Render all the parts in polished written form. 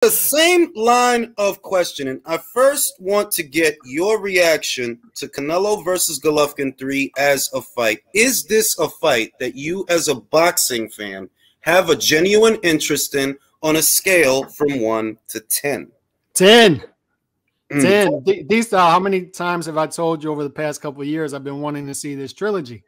The same line of questioning. I first want to get your reaction to Canelo versus Golovkin 3 as a fight. Is this a fight that you as a boxing fan have a genuine interest in on a scale from 1 to 10? 10. 10. These how many times have I told you over the past couple of years I've been wanting to see this trilogy?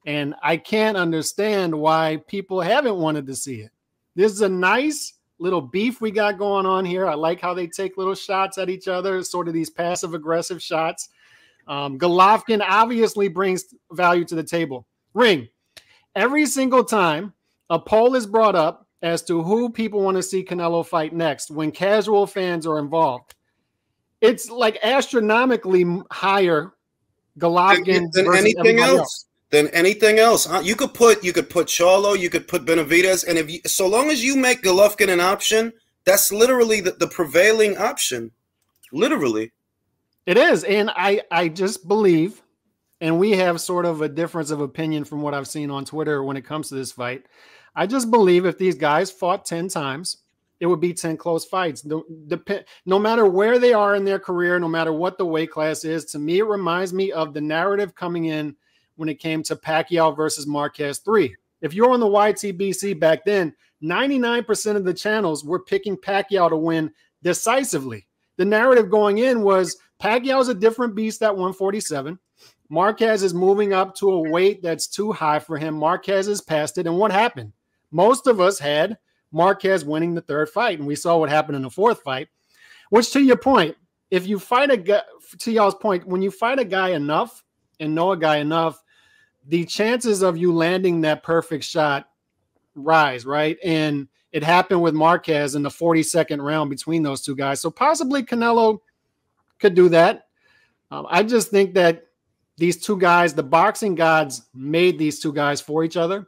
And I can't understand why people haven't wanted to see it. This is a nice little beef we got going on here. I like how they take little shots at each other, sort of these passive-aggressive shots. Golovkin obviously brings value to the table. Ring, every single time a poll is brought up as to who people want to see Canelo fight next when casual fans are involved, it's like astronomically higher Golovkin than anything else. Than anything else. You could put Charlo, you could put Benavidez, and if you, so long as you make Golovkin an option, that's literally the prevailing option. Literally. It is. And I just believe, and we have sort of a difference of opinion from what I've seen on Twitter when it comes to this fight. I just believe if these guys fought 10 times, it would be 10 close fights. No matter where they are in their career, no matter what the weight class is, to me, it reminds me of the narrative coming in when it came to Pacquiao versus Marquez 3. If you're on the YTBC back then, 99% of the channels were picking Pacquiao to win decisively. The narrative going in was Pacquiao's a different beast at 147. Marquez is moving up to a weight that's too high for him. Marquez has passed it. And what happened? Most of us had Marquez winning the third fight, and we saw what happened in the fourth fight, which, to your point, if you fight a guy, to y'all's point, when you fight a guy enough and know a guy enough, the chances of you landing that perfect shot rise, right? And it happened with Marquez in the 42nd round between those two guys. So possibly Canelo could do that. I just think that these two guys, the boxing gods made these two guys for each other.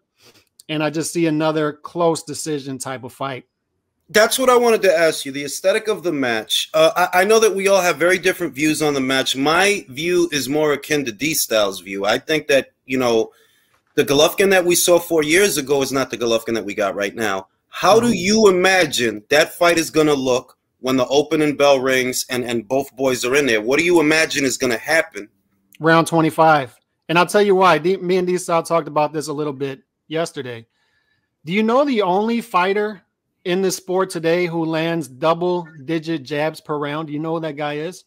And I just see another close decision type of fight. That's what I wanted to ask you, the aesthetic of the match. I know that we all have very different views on the match. My view is more akin to D-Style's view. I think that, you know, the Golovkin that we saw 4 years ago is not the Golovkin that we got right now. How do you imagine that fight is going to look when the opening bell rings and both boys are in there? What do you imagine is going to happen? Round 25. And I'll tell you why. Me and D-Style talked about this a little bit yesterday. Do you know the only fighter in the sport today who lands double-digit jabs per round? Do you know who that guy is?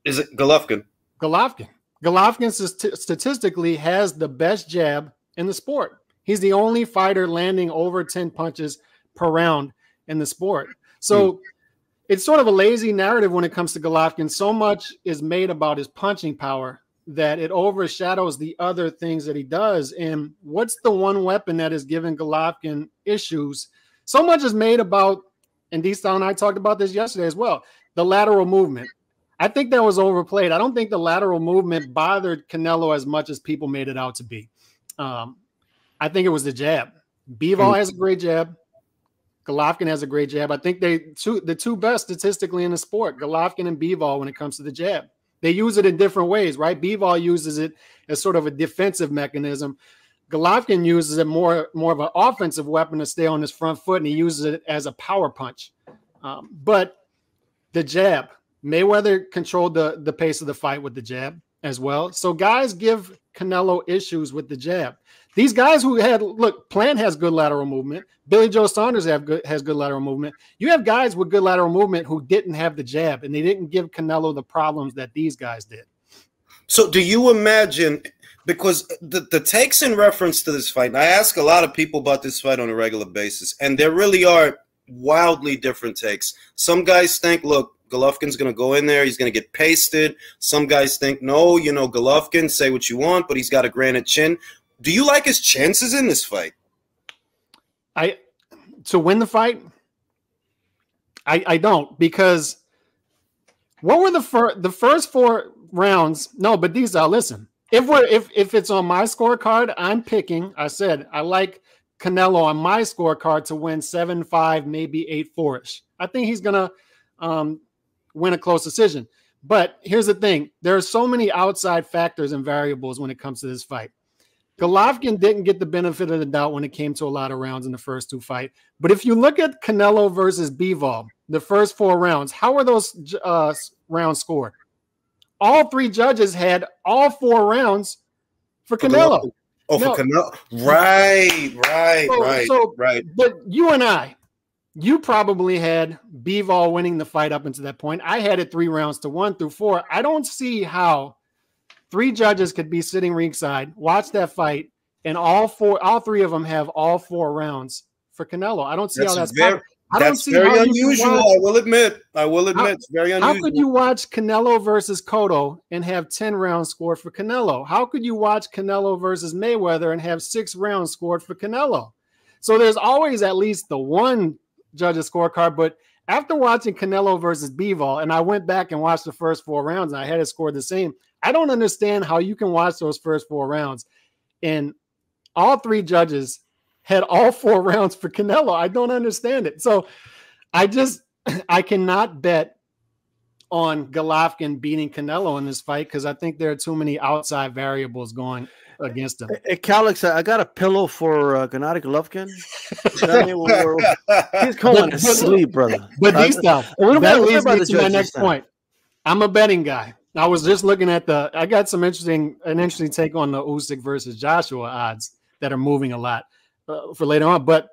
Is it Golovkin? Golovkin. Golovkin statistically has the best jab in the sport. He's the only fighter landing over 10 punches per round in the sport. So it's sort of a lazy narrative when it comes to Golovkin. So much is made about his punching power that it overshadows the other things that he does. And what's the one weapon that is giving Golovkin issues? So much is made about, and D-Style and I talked about this yesterday as well, the lateral movement. I think that was overplayed. I don't think the lateral movement bothered Canelo as much as people made it out to be. I think it was the jab. Bivol has a great jab. Golovkin has a great jab. I think the two best statistically in the sport, Golovkin and Bivol, when it comes to the jab. They use it in different ways, right? Bivol uses it as sort of a defensive mechanism. Golovkin uses it more of an offensive weapon to stay on his front foot, and he uses it as a power punch. But the jab, Mayweather controlled the pace of the fight with the jab as well. So guys give Canelo issues with the jab. These guys who had, look, Plant has good lateral movement. Billy Joe Saunders has good lateral movement. You have guys with good lateral movement who didn't have the jab, and they didn't give Canelo the problems that these guys did. So do you imagine, because the takes in reference to this fight, and I ask a lot of people about this fight on a regular basis, and there really are wildly different takes. Some guys think, look, Golovkin's going to go in there, he's going to get pasted. Some guys think, no, you know, Golovkin, say what you want, but he's got a granite chin. Do you like his chances in this fight? To win the fight? I don't, because what were the first 4 rounds? No, but these are, listen, if it's on my scorecard, I'm picking, I said, I like Canelo on my scorecard to win 7-5, maybe 8-4-ish. I think he's going to win a close decision. But here's the thing. There are so many outside factors and variables when it comes to this fight. Golovkin didn't get the benefit of the doubt when it came to a lot of rounds in the first 2 fights. But if you look at Canelo versus Bivol, the first 4 rounds, how were those rounds scored? All 3 judges had all 4 rounds for Canelo. Oh, for Canelo. Right. But you and I, you probably had Bivol winning the fight up until that point. I had it 3 rounds to 1 through 4. I don't see how 3 judges could be sitting ringside, watch that fight, and all 3 of them have all 4 rounds for Canelo. I don't see how that's possible. That's very unusual. I will admit. It's very unusual. How could you watch Canelo versus Cotto and have 10 rounds scored for Canelo? How could you watch Canelo versus Mayweather and have 6 rounds scored for Canelo? So there's always at least the one judge's scorecard. But after watching Canelo versus Bivol, and I went back and watched the first 4 rounds, and I had it scored the same. I don't understand how you can watch those first 4 rounds and all 3 judges had all 4 rounds for Canelo. I don't understand it. So I cannot bet on Golovkin beating Canelo in this fight because I think there are too many outside variables going against him. Hey, Calix, I got a pillow for Gennady Golovkin. He's going to sleep, brother. But that leads me to my next point. I'm a betting guy. I was just looking at I got an interesting take on the Usyk versus Joshua odds that are moving a lot for later on. But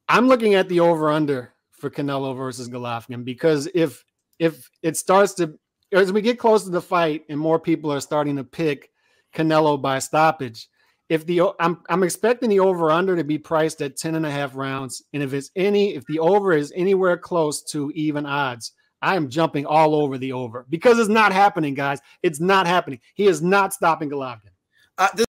I'm looking at the over-under for Canelo versus Golovkin because if it starts to, as we get closer to the fight and more people are starting to pick Canelo by stoppage, I'm expecting the over-under to be priced at 10.5 rounds. And if the over is anywhere close to even odds, I am jumping all over the over because it's not happening, guys. It's not happening. He is not stopping Golovkin.